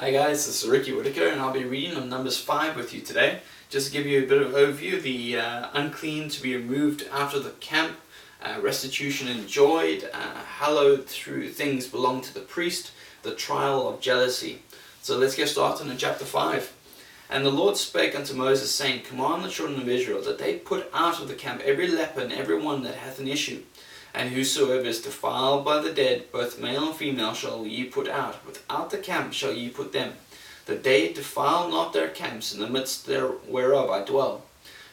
Hi guys, this is Ricky Whitaker and I'll be reading on Numbers 5 with you today. Just to give you a bit of an overview, the unclean to be removed out of the camp, restitution enjoyed, hallowed through things belong to the priest, the trial of jealousy. So let's get started in chapter 5. And the Lord spake unto Moses, saying, Command the children of Israel that they put out of the camp every leper and every one that hath an issue. And whosoever is defiled by the dead, both male and female, shall ye put out. Without the camp shall ye put them, that they defile not their camps, in the midst whereof I dwell.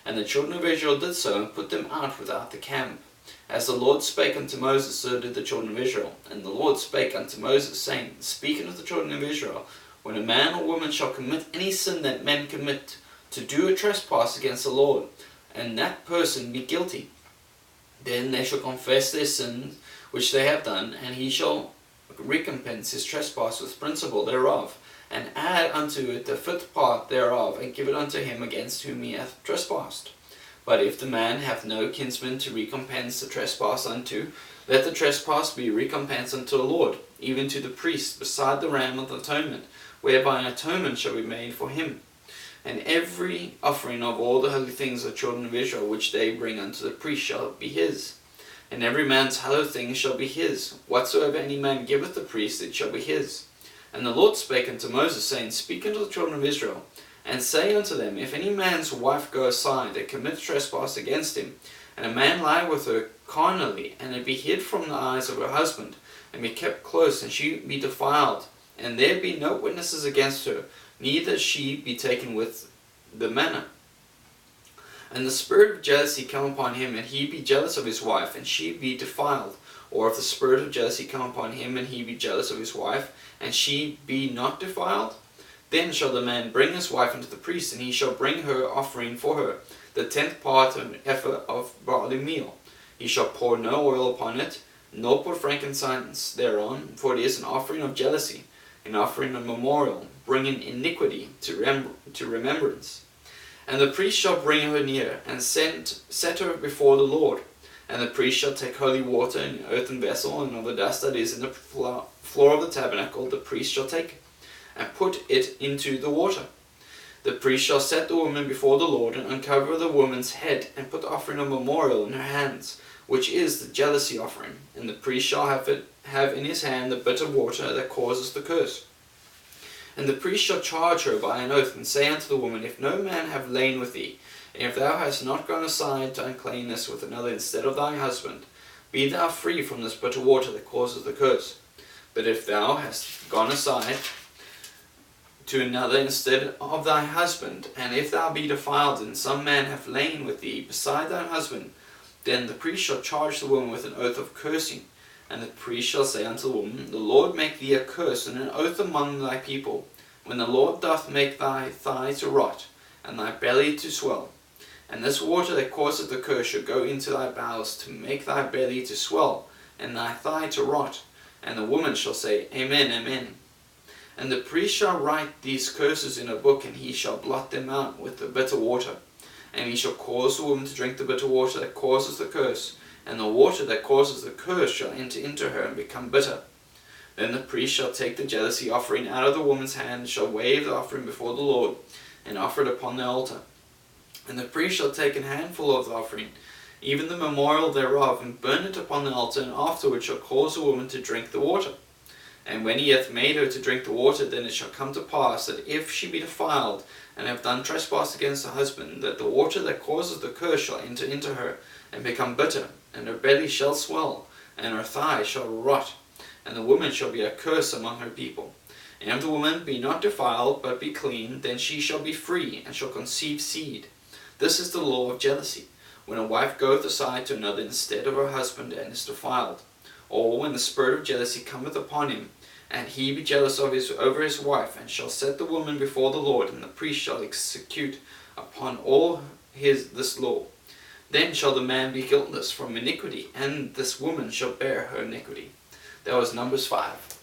And the children of Israel did so, and put them out without the camp. As the Lord spake unto Moses, so did the children of Israel. And the Lord spake unto Moses, saying, Speak unto the children of Israel, when a man or woman shall commit any sin that men commit, to do a trespass against the Lord, and that person be guilty, then they shall confess their sins which they have done, and he shall recompense his trespass with principal thereof, and add unto it the fifth part thereof, and give it unto him against whom he hath trespassed. But if the man have no kinsman to recompense the trespass unto, let the trespass be recompensed unto the Lord, even to the priest, beside the ram of the atonement, whereby an atonement shall be made for him. And every offering of all the holy things of the children of Israel, which they bring unto the priest, shall be his. And every man's hallowed thing shall be his. Whatsoever any man giveth the priest, it shall be his. And the Lord spake unto Moses, saying, Speak unto the children of Israel, and say unto them, If any man's wife go aside, and commit trespass against him, and a man lie with her carnally, and it be hid from the eyes of her husband, and be kept close, and she be defiled, and there be no witnesses against her, neither she be taken with the manner. And the spirit of jealousy come upon him, and he be jealous of his wife, and she be defiled. Or if the spirit of jealousy come upon him, and he be jealous of his wife, and she be not defiled, then shall the man bring his wife unto the priest, and he shall bring her offering for her, the 10th part of an ephah of barley meal. He shall pour no oil upon it, nor put frankincense thereon, for it is an offering of jealousy, an offering of memorial, bringing iniquity to remembrance. And the priest shall bring her near, and set her before the Lord. And the priest shall take holy water in an earthen vessel, and of the dust that is in the floor of the tabernacle the priest shall take, and put it into the water. The priest shall set the woman before the Lord, and uncover the woman's head, and put the offering of memorial in her hands, which is the jealousy offering. And the priest shall have in his hand the bitter water that causes the curse. And the priest shall charge her by an oath, and say unto the woman, If no man have lain with thee, and if thou hast not gone aside to uncleanness with another instead of thy husband, be thou free from this bitter water that causes the curse. But if thou hast gone aside to another instead of thy husband, and if thou be defiled, and some man have lain with thee beside thy husband, then the priest shall charge the woman with an oath of cursing. And the priest shall say unto the woman, The Lord make thee a curse and an oath among thy people, when the Lord doth make thy thigh to rot, and thy belly to swell. And this water that causeth the curse shall go into thy bowels, to make thy belly to swell, and thy thigh to rot. And the woman shall say, Amen, Amen. And the priest shall write these curses in a book, and he shall blot them out with the bitter water. And he shall cause the woman to drink the bitter water that causes the curse, and the water that causes the curse shall enter into her and become bitter. Then the priest shall take the jealousy offering out of the woman's hand, and shall wave the offering before the Lord, and offer it upon the altar. And the priest shall take an handful of the offering, even the memorial thereof, and burn it upon the altar, and afterward shall cause the woman to drink the water. And when he hath made her to drink the water, then it shall come to pass, that if she be defiled, and have done trespass against her husband, that the water that causes the curse shall enter into her, and become bitter, and her belly shall swell, and her thigh shall rot, and the woman shall be a curse among her people. And if the woman be not defiled, but be clean, then she shall be free, and shall conceive seed. This is the law of jealousy, when a wife goeth aside to another instead of her husband, and is defiled. Or when the spirit of jealousy cometh upon him, and he be jealous over his wife, and shall set the woman before the Lord, and the priest shall execute upon all this law. Then shall the man be guiltless from iniquity, and this woman shall bear her iniquity. That was Numbers 5.